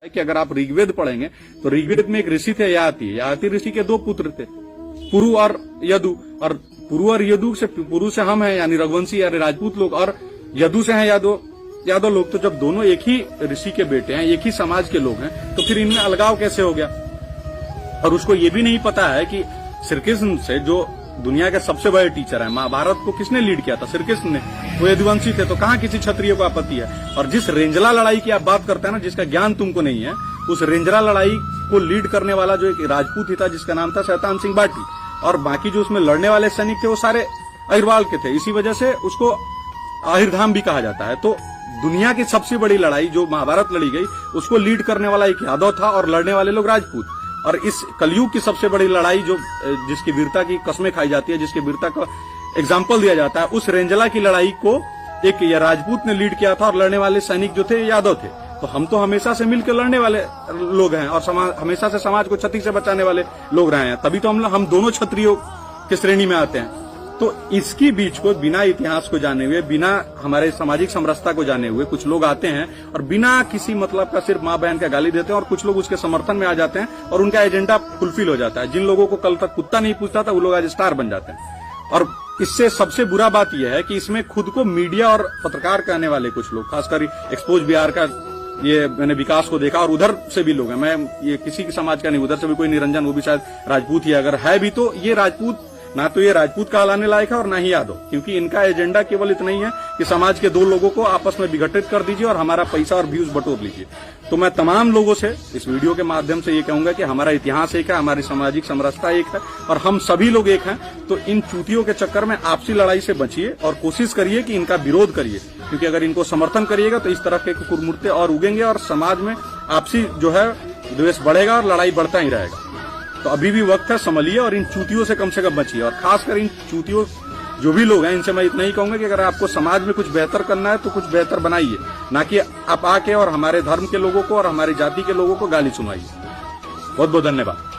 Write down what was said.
कि अगर आप ऋग्वेद पढ़ेंगे तो ऋग्वेद में एक ऋषि थे याति ऋषि के 2 पुत्र थे, पुरु और यदु। और पुरु और यदु से, पुरु से हम हैं यानी रघुवंशी यानी राजपूत लोग, और यदु से हैं यादव लोग। तो जब दोनों एक ही ऋषि के बेटे हैं, एक ही समाज के लोग हैं, तो फिर इनमें अलगाव कैसे हो गया। और उसको ये भी नहीं पता है कि श्री कृष्ण से, जो दुनिया के सबसे बड़े टीचर है, महाभारत को किसने लीड किया था? श्री कृष्ण ने। वो यदुवंशी थे, तो कहाँ किसी क्षत्रिय को आपत्ति है। और जिस रेंजला लड़ाई की आप बात करते हैं ना, जिसका ज्ञान तुमको नहीं है, उस रेंजला लड़ाई को लीड करने वाला जो एक राजपूत ही था जिसका नाम था शैतान सिंह बाटी, और बाकी जो उसमें लड़ने वाले सैनिक थे वो सारे अहिरवाल के थे। इसी वजह से उसको आहिरधाम भी कहा जाता है। तो दुनिया की सबसे बड़ी लड़ाई जो महाभारत लड़ी गई, उसको लीड करने वाला एक यादव था और लड़ने वाले लोग राजपूत। और इस कलयुग की सबसे बड़ी लड़ाई जो जिसकी वीरता की कस्में खाई जाती है, जिसकी वीरता का एग्जाम्पल दिया जाता है, उस रेंजला की लड़ाई को एक राजपूत ने लीड किया था और लड़ने वाले सैनिक जो थे यादव थे। तो हम तो हमेशा से मिलकर लड़ने वाले लोग हैं और हमेशा से समाज को क्षति से बचाने वाले लोग रहे हैं, तभी तो हम दोनों क्षत्रियों की श्रेणी में आते हैं। तो इसकी बीच को बिना इतिहास को जाने हुए, बिना हमारे सामाजिक समरसता को जाने हुए कुछ लोग आते हैं और बिना किसी मतलब का सिर्फ माँ बहन का गाली देते हैं, और कुछ लोग उसके समर्थन में आ जाते हैं और उनका एजेंडा फुलफिल हो जाता है। जिन लोगों को कल तक कुत्ता नहीं पूछता था, वो लोग आज स्टार बन जाते हैं। और इससे सबसे बुरा बात यह है कि इसमें खुद को मीडिया और पत्रकार कहने वाले कुछ लोग, खासकर एक्सपोज बिहार का ये मैंने विकास को देखा, और उधर से भी लोग हैं, मैं ये किसी के समाज का नहीं, उधर से भी कोई निरंजन, वो भी शायद राजपूत ही, अगर है भी तो ये राजपूत, ना तो ये राजपूत कहलाने लायक है और ना ही यादव, क्योंकि इनका एजेंडा केवल इतना ही है कि समाज के 2 लोगों को आपस में विघटित कर दीजिए और हमारा पैसा और व्यूज बटोर लीजिए। तो मैं तमाम लोगों से इस वीडियो के माध्यम से ये कहूंगा कि हमारा इतिहास एक है, हमारी सामाजिक समरसता एक है और हम सभी लोग एक हैं। तो इन चूतियों के चक्कर में आपसी लड़ाई से बचिए और कोशिश करिए कि इनका विरोध करिए, क्योंकि अगर इनको समर्थन करिएगा तो इस तरह के कुकुरमुर्ते और उगेंगे और समाज में आपसी जो है द्वेष बढ़ेगा और लड़ाई बढ़ता ही रहेगा। तो अभी भी वक्त है, संभलिए और इन चूतियों से कम बचिए। और खासकर इन चूतियों जो भी लोग हैं, इनसे मैं इतना ही कहूंगा कि अगर आपको समाज में कुछ बेहतर करना है तो कुछ बेहतर बनाइए, ना कि आप आके और हमारे धर्म के लोगों को और हमारी जाति के लोगों को गाली सुनाइए। बहुत बहुत धन्यवाद।